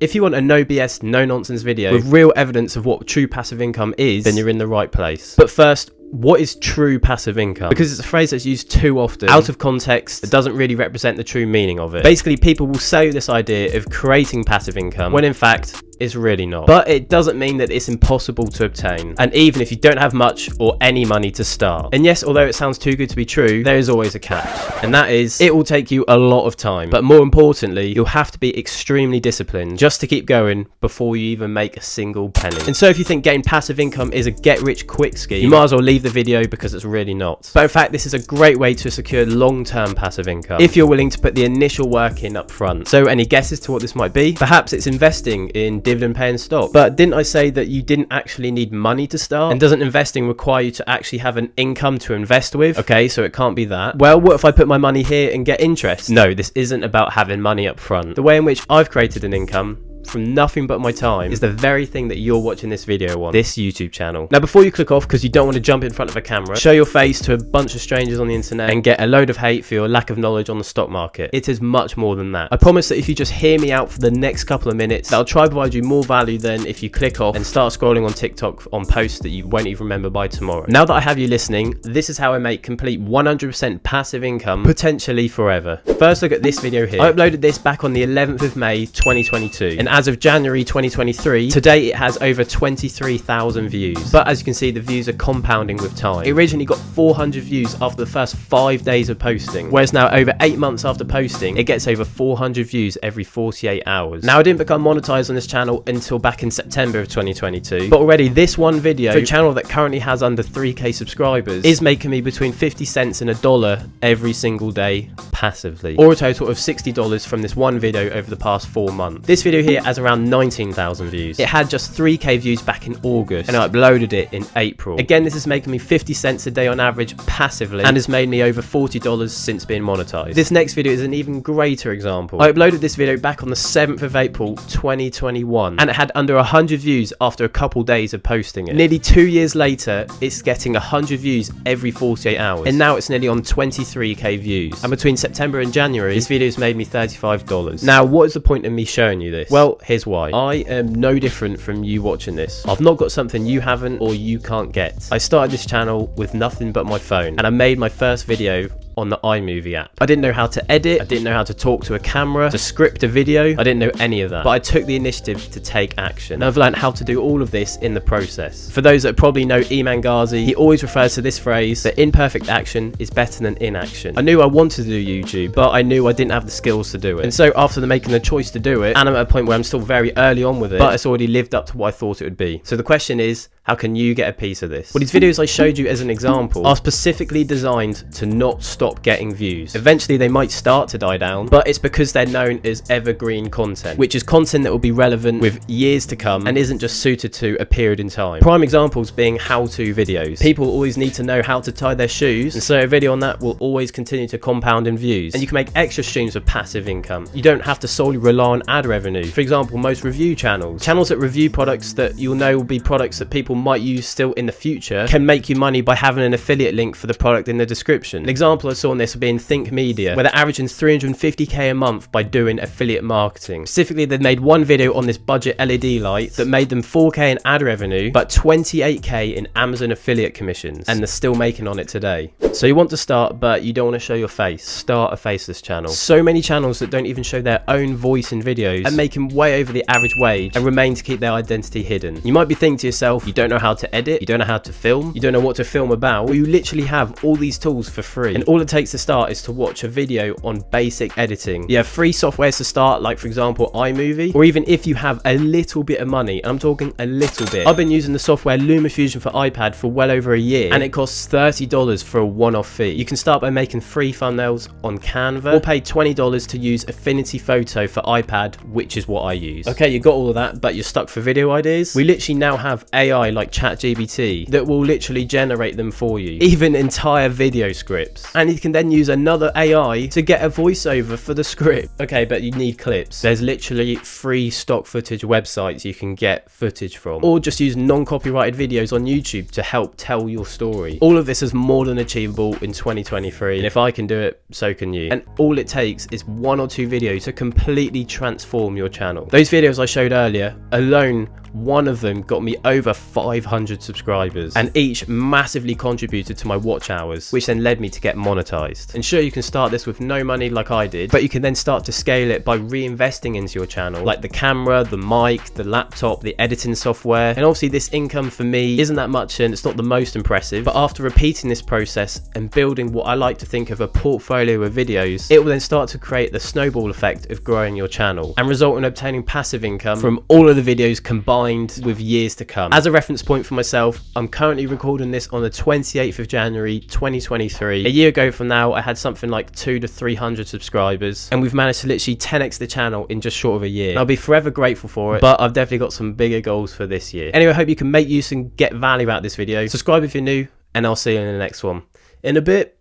If you want a no BS, no nonsense video with real evidence of what true passive income is, then you're in the right place. But first, what is true passive income? Because it's a phrase that's used too often, out of context, that doesn't really represent the true meaning of it. Basically, people will sell you this idea of creating passive income, when in fact, it's really not. But it doesn't mean that it's impossible to obtain, and even if you don't have much or any money to start. And yes, although it sounds too good to be true, there is always a catch, and that is, it will take you a lot of time, but more importantly, you'll have to be extremely disciplined just to keep going before you even make a single penny. And so if you think getting passive income is a get-rich-quick scheme, you might as well leave the video, because it's really not. But in fact, this is a great way to secure long-term passive income if you're willing to put the initial work in up front. So any guesses to what this might be? Perhaps it's investing in dividend paying stock. But didn't I say that you didn't actually need money to start? And doesn't investing require you to actually have an income to invest with? Okay, so it can't be that. Well, what if I put my money here and get interest? No, this isn't about having money up front. The way in which I've created an income from nothing but my time is the very thing that you're watching this video on, this YouTube channel. Now, before you click off because you don't want to jump in front of a camera, show your face to a bunch of strangers on the internet and get a load of hate for your lack of knowledge on the stock market, it is much more than that. I promise that if you just hear me out for the next couple of minutes, that'll try to provide you more value than if you click off and start scrolling on TikTok on posts that you won't even remember by tomorrow. Now that I have you listening, this is how I make complete 100% passive income, potentially forever. First, look at this video here. I uploaded this back on the 11th of May 2022, and as of January 2023, today it has over 23,000 views. But as you can see, the views are compounding with time. It originally got 400 views after the first 5 days of posting, whereas now over 8 months after posting, it gets over 400 views every 48 hours. Now, I didn't become monetized on this channel until back in September of 2022, but already this one video, for a channel that currently has under 3k subscribers, is making me between 50 cents and $1 every single day passively, or a total of $60 from this one video over the past 4 months. This video here has around 19,000 views. It had just 3k views back in August, and I uploaded it in April. Again, this is making me 50 cents a day on average passively, and has made me over $40 since being monetized. This next video is an even greater example. I uploaded this video back on the 7th of April 2021, and it had under 100 views after a couple days of posting it. Nearly 2 years later, it's getting 100 views every 48 hours, and now it's nearly on 23k views. And between September and January, this video's made me $35. Now, what is the point of me showing you this? Well, here's why. I am no different from you watching this. I've not got something you haven't or you can't get. I started this channel with nothing but my phone, and I made my first video on the iMovie app. I didn't know how to edit, I didn't know how to talk to a camera, to script a video, I didn't know any of that. But I took the initiative to take action. And I've learned how to do all of this in the process. For those that probably know Iman Ghazi, he always refers to this phrase, that imperfect action is better than inaction. I knew I wanted to do YouTube, but I knew I didn't have the skills to do it. And so after making the choice to do it, and I'm at a point where I'm still very early on with it, but it's already lived up to what I thought it would be. So the question is, how can you get a piece of this? Well, these videos I showed you as an example are specifically designed to not stop getting views. Eventually they might start to die down, but it's because they're known as evergreen content, which is content that will be relevant with years to come and isn't just suited to a period in time. Prime examples being how-to videos. People always need to know how to tie their shoes, and so a video on that will always continue to compound in views. And you can make extra streams of passive income. You don't have to solely rely on ad revenue. For example, most review channels that review products that you'll know will be products that people might use still in the future, can make you money by having an affiliate link for the product in the description. An example I saw on this would be in Think Media, where they're averaging 350k a month by doing affiliate marketing. Specifically, they made one video on this budget LED light that made them 4k in ad revenue, but 28k in Amazon affiliate commissions, and they're still making on it today. So you want to start, but you don't want to show your face. Start a faceless channel. So many channels that don't even show their own voice in videos are making way over the average wage and remain to keep their identity hidden. You might be thinking to yourself, you don't know how to edit, you don't know how to film, you don't know what to film about. Well, you literally have all these tools for free, and all it takes to start is to watch a video on basic editing. You have free softwares to start, like for example iMovie, or even if you have a little bit of money, and I'm talking a little bit. I've been using the software LumaFusion for iPad for well over a year, and it costs $30 for a one-off fee. You can start by making free thumbnails on Canva, or pay $20 to use Affinity Photo for iPad, which is what I use. Okay, you got all of that, but you're stuck for video ideas? We literally now have AI AI like ChatGPT that will literally generate them for you, even entire video scripts. And you can then use another AI to get a voiceover for the script. Okay, but you need clips. There's literally free stock footage websites you can get footage from, or just use non-copyrighted videos on YouTube to help tell your story. All of this is more than achievable in 2023, and if I can do it, so can you. And all it takes is 1 or 2 videos to completely transform your channel. Those videos I showed earlier alone, one of them got me over 500 subscribers, and each massively contributed to my watch hours, which then led me to get monetized. And sure, you can start this with no money like I did, but you can then start to scale it by reinvesting into your channel, like the camera, the mic, the laptop, the editing software. And obviously this income for me isn't that much and it's not the most impressive, but after repeating this process and building what I like to think of a portfolio of videos, it will then start to create the snowball effect of growing your channel and result in obtaining passive income from all of the videos combined with years to come. As a reference point for myself, I'm currently recording this on the 28th of January 2023. A year ago from now, I had something like 200 to 300 subscribers, and we've managed to literally 10x the channel in just short of a year. And I'll be forever grateful for it, but I've definitely got some bigger goals for this year. Anyway, I hope you can make use and get value out of this video. Subscribe if you're new, and I'll see you in the next one. In a bit.